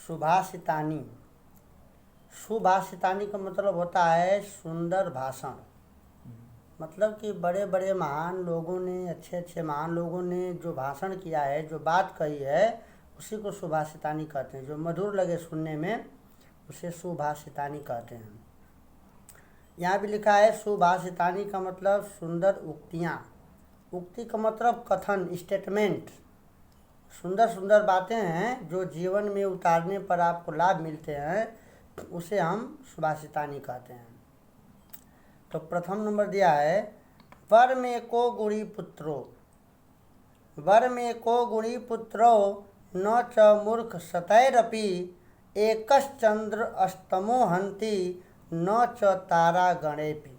सुभाषितानी। सुभाषितानी का मतलब होता है सुंदर भाषण। मतलब कि बड़े बड़े महान लोगों ने, अच्छे अच्छे महान लोगों ने जो भाषण किया है, जो बात कही है, उसी को सुभाषितानी कहते हैं। जो मधुर लगे सुनने में, उसे सुभाषितानी कहते हैं। यहाँ भी लिखा है सुभाषितानी का मतलब सुंदर उक्तियाँ। उक्ति का मतलब कथन, स्टेटमेंट। सुंदर सुंदर बातें हैं जो जीवन में उतारने पर आपको लाभ मिलते हैं, उसे हम सुभाषितानी कहते हैं। तो प्रथम नंबर दिया है वर में को गुणी पुत्रो। वर में को गुणी पुत्रो न च मूर्ख सतैरपि एकश्चंद्र अस्तमो हंति न च तारा गणेपि।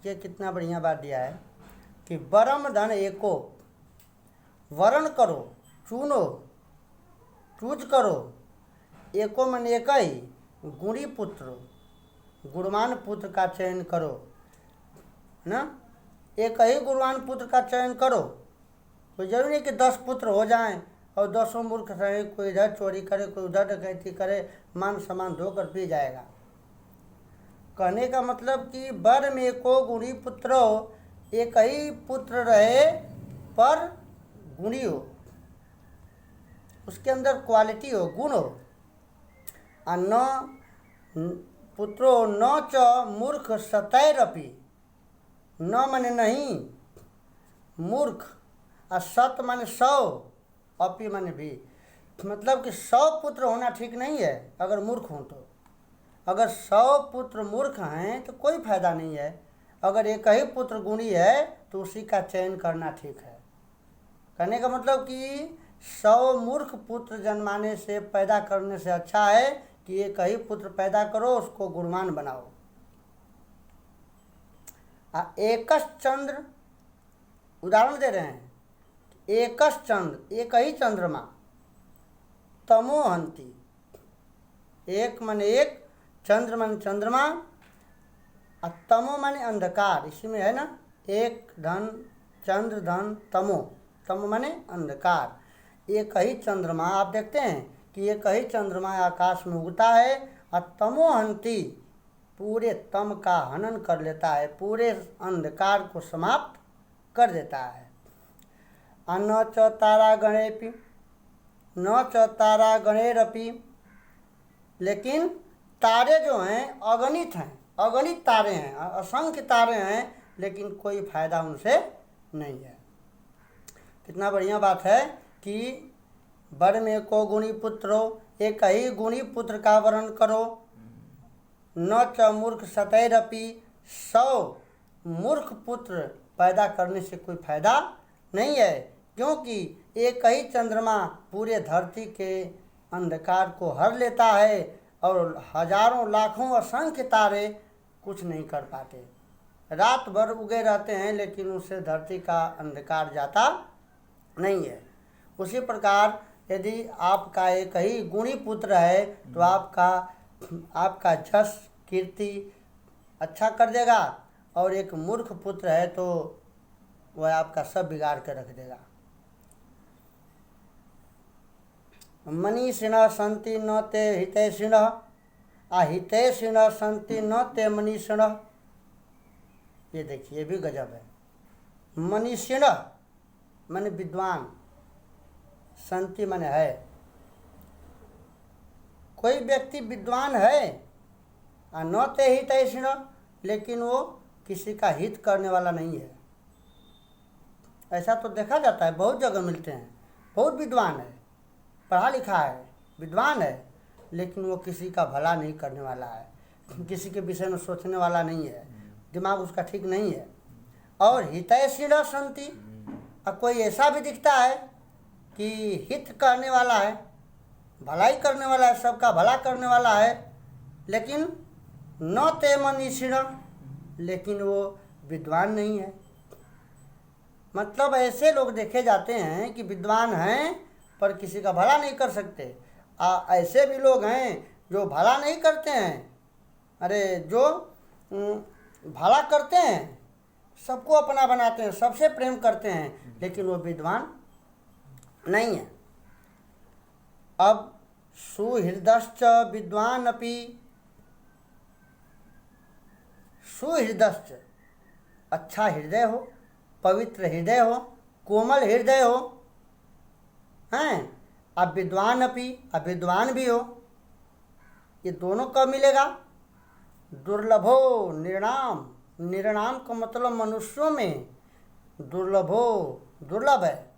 ये कितना बढ़िया बात दिया है कि वरम धन एको, वरण करो, चुनो, चूज करो, एको मन एक ही, गुणी पुत्र, गुणवान पुत्र का चयन करो ना। एक ही गुणवान पुत्र का चयन करो। कोई जरूरी नहीं कि 10 पुत्र हो जाएं और 10 मूर्ख रहे, कोई इधर चोरी करे, कोई उधर डकैती करे, मान सम्मान धोकर पी जाएगा। कहने का मतलब कि वर में को गुणी पुत्र हो, एक ही पुत्र रहे पर गुणी हो, उसके अंदर क्वालिटी हो, गुण हो। और न पुत्रो न च मूर्ख सतैरपि, न माने नहीं, मूर्ख, और सत माने 100, अपि माने भी। मतलब कि 100 पुत्र होना ठीक नहीं है अगर मूर्ख हों तो। अगर 100 पुत्र मूर्ख हैं तो कोई फायदा नहीं है। अगर एक ही पुत्र गुणी है तो उसी का चयन करना ठीक है। कहने का मतलब कि 100 मूर्ख पुत्र जन्माने से, पैदा करने से अच्छा है कि एक ही पुत्र पैदा करो, उसको गुणवान बनाओ। एकश चंद्र, उदाहरण दे रहे हैं, एकश चंद्र, एक ही चंद्रमा, तमो हंति, एक माने एक, चंद्र माने चंद्रमा, और तमो माने अंधकार। इसी में है ना, एक धन चंद्र धन तमो, तमो माने अंधकार। एक ही चंद्रमा, आप देखते हैं कि एक ही चंद्रमा आकाश में उगता है और तमो हंति, पूरे तम का हनन कर लेता है, पूरे अंधकार को समाप्त कर देता है। न च तारा गणेपि, न च तारा गणेरपि, लेकिन तारे जो हैं अगणित हैं, अगणित तारे हैं, असंख्य तारे हैं, लेकिन कोई फायदा उनसे नहीं है। कितना बढ़िया बात है कि वर में को गुणी पुत्रो, एक ही गुणी पुत्र का वर्ण करो। न च मूर्ख सतैरपि, 100 मूर्ख पुत्र पैदा करने से कोई फायदा नहीं है, क्योंकि एक ही चंद्रमा पूरे धरती के अंधकार को हर लेता है और हजारों लाखों असंख्य तारे कुछ नहीं कर पाते। रात भर उगे रहते हैं लेकिन उससे धरती का अंधकार जाता नहीं है। उसी प्रकार यदि आपका एक ही गुणी पुत्र है तो आपका जस कीर्ति अच्छा कर देगा, और एक मूर्ख पुत्र है तो वह आपका सब बिगाड़ कर रख देगा। मनीषिणः सन्ति न ते हितैषिणः, अहितैषिणः सन्ति न ते मनीषिणः। ये देखिए, ये भी गजब है। मनीषिणः माने विद्वान, संति माने है। कोई व्यक्ति विद्वान है और न ते हितैषिणः, लेकिन वो किसी का हित करने वाला नहीं है। ऐसा तो देखा जाता है, बहुत जगह मिलते हैं। बहुत विद्वान है, पढ़ा लिखा है, विद्वान है, लेकिन वो किसी का भला नहीं करने वाला है, किसी के विषय में सोचने वाला नहीं है, दिमाग उसका ठीक नहीं है। और हितैषिणः सन्ति, और कोई ऐसा भी दिखता है कि हित करने वाला है, भलाई करने वाला है, सबका भला करने वाला है, लेकिन न ते मनीषिणः, लेकिन वो विद्वान नहीं है। मतलब ऐसे लोग देखे जाते हैं कि विद्वान हैं पर किसी का भला नहीं कर सकते। ऐसे भी लोग हैं जो भला नहीं करते हैं, अरे जो भला करते हैं, सबको अपना बनाते हैं, सबसे प्रेम करते हैं, लेकिन वो विद्वान नहीं है। अब सुहृदश्च विद्वान् अपि, सुहृदश्च अच्छा हृदय हो, पवित्र हृदय हो, कोमल हृदय हो, हैं, अब विद्वान अपि, अब विद्वान भी हो, ये दोनों कब मिलेगा? दुर्लभो निर्णाम, निर्णाम का मतलब मनुष्यों में दुर्लभो, दुर्लभ है।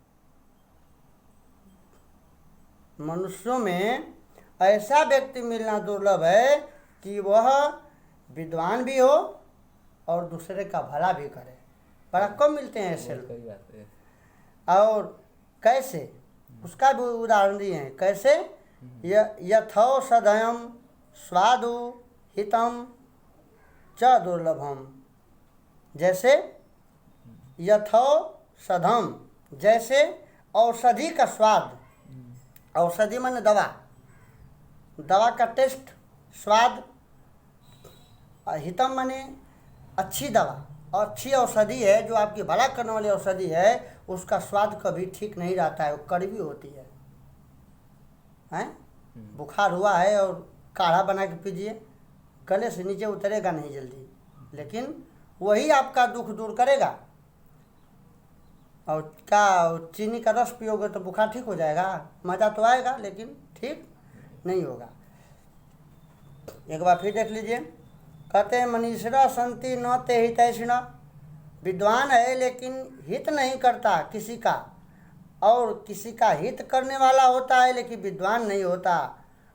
मनुष्यों में ऐसा व्यक्ति मिलना दुर्लभ है कि वह विद्वान भी हो और दूसरे का भला भी करे। बड़ा कम मिलते हैं ऐसे लोग। और कैसे, उसका भी उदाहरण दिए हैं। कैसे? यथौषधयम स्वादु हितम च दुर्लभम, जैसे यथौषधम, जैसे औषधि का स्वाद, औषधि माने दवा, दवा का टेस्ट, स्वाद, हितम माने अच्छी दवा, और अच्छी औषधि है जो आपकी भला करने वाली औषधि है, उसका स्वाद कभी ठीक नहीं रहता है, वो कड़वी होती है। हैं? बुखार हुआ है और काढ़ा बना के पीजिए, गले से नीचे उतरेगा नहीं जल्दी, लेकिन वही आपका दुख दूर करेगा। और क्या चीनी का रस पियोगे तो बुखार ठीक हो जाएगा? मज़ा तो आएगा लेकिन ठीक नहीं होगा। एक बार फिर देख लीजिए, कहते हैं मनीषरा संति न ते हितैषिणः, विद्वान है लेकिन हित नहीं करता किसी का, और किसी का हित करने वाला होता है लेकिन विद्वान नहीं होता।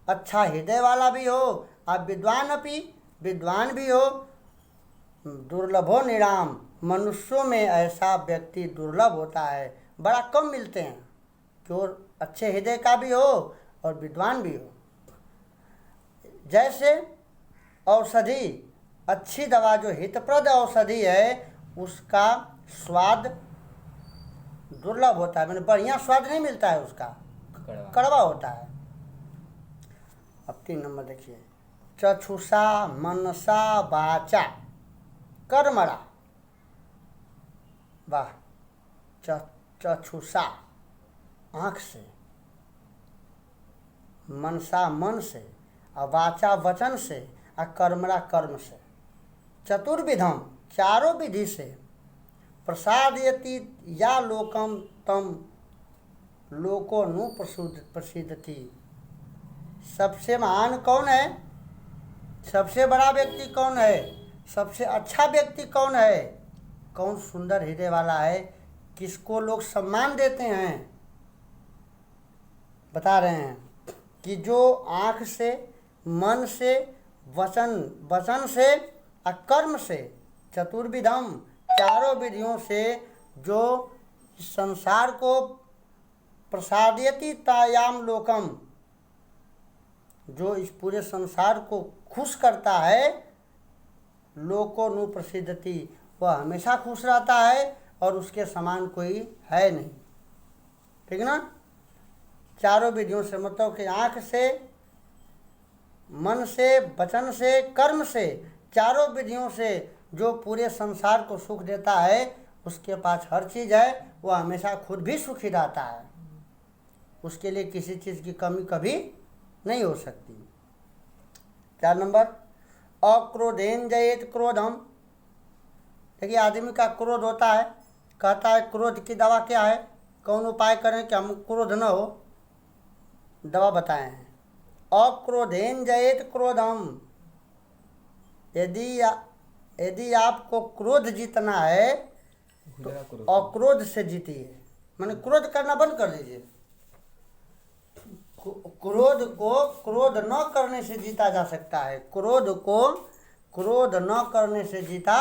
अच्छा हृदय वाला भी हो, आप विद्वान अपि, विद्वान भी हो, दुर्लभो निराम, मनुष्यों में ऐसा व्यक्ति दुर्लभ होता है, बड़ा कम मिलते हैं कि वो अच्छे हृदय का भी हो और विद्वान भी हो। जैसे औषधि, अच्छी दवा जो हितप्रद औषधि है, उसका स्वाद दुर्लभ होता है, मैंने बढ़िया स्वाद नहीं मिलता है, उसका कड़वा होता है। अब 3 नंबर देखिए, चक्षुषा मनसा वाचा कर्मणा, वाह, चक्षुषा आँख से, मनसा मन से, और वाचा वचन से, और कर्मणा कर्म से, चतुर्विधम चारों विधि से, प्रसादयति या लोकम तम लोको नु प्रसिद्धति, सबसे महान कौन है, सबसे बड़ा व्यक्ति कौन है, सबसे अच्छा व्यक्ति कौन है, कौन सुंदर हृदय वाला है, किसको लोग सम्मान देते हैं। बता रहे हैं कि जो आँख से, मन से, वचन से और कर्म से, चतुर्विधम चारों विधियों से जो संसार को प्रसादयति तायाम लोकम, जो इस पूरे संसार को खुश करता है, लोको नु प्रसिद्धति, वह हमेशा खुश रहता है और उसके समान कोई है नहीं। ठीक ना? चारों विधियों से, मतलब कि आँख से, मन से, वचन से, कर्म से, चारों विधियों से जो पूरे संसार को सुख देता है, उसके पास हर चीज़ है, वह हमेशा खुद भी सुखी रहता है, उसके लिए किसी चीज़ की कमी कभी नहीं हो सकती। 4 नंबर, अक्रोधेन जयेत क्रोधम। देखिए, आदमी का क्रोध होता है, कहता है क्रोध की दवा क्या है, कौन उपाय करें कि हम क्रोध न हो, दवा बताए हैं। अक्रोधेन जयेत क्रोधम, यदि आपको क्रोध जीतना है तो अक्रोध से जीतिए, माने क्रोध करना बंद कर दीजिए। क्रोध को क्रोध न करने से जीता जा सकता है, क्रोध को क्रोध न करने से जीता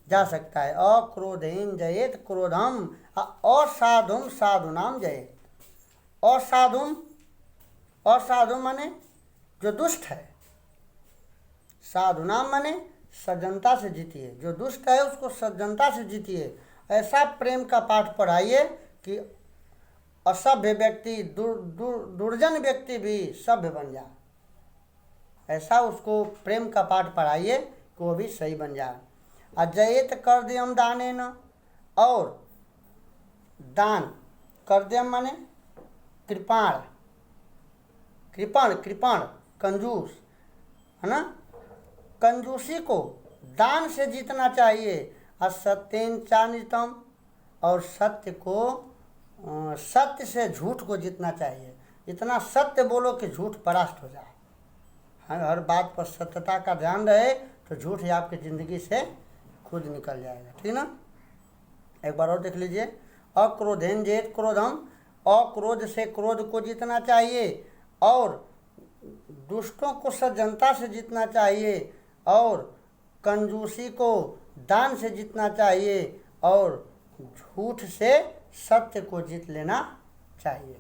जा सकता है। अक्रोधेन जयेत क्रोधम, असाधुम साधुनाम जयेत। असाधुम, असाधु माने जो दुष्ट है, साधुनाम माने सज्जनता से जीतिए, जो दुष्ट है उसको सज्जनता से जीतिए। ऐसा प्रेम का पाठ पढ़ाइए कि असभ्य व्यक्ति, दुर्जन व्यक्ति भी सभ्य बन जाए। ऐसा उसको प्रेम का पाठ पढ़ाइए कि वो भी सही बन जाए। अजयत कर्दयम दानेन, और दान, कर्दयम माने कृपाण, कृपण, कृपण कंजूस, है ना। कंजूसी को दान से जीतना चाहिए। असत्येन चानितम, और सत्य को सत्य से झूठ को जीतना चाहिए। इतना सत्य बोलो कि झूठ परास्त हो जाए। हर बात पर सत्यता का ध्यान रहे तो झूठ ही आपकी ज़िंदगी से खुद निकल जाएगा, ठीक ना। एक बार और देख लीजिए। अक्रोधेन जेत क्रोधम, अक्रोध से क्रोध को जीतना चाहिए, और दुष्टों को सज्जनता से जीतना चाहिए, और कंजूसी को दान से जीतना चाहिए, और झूठ से सत्य को जीत लेना चाहिए।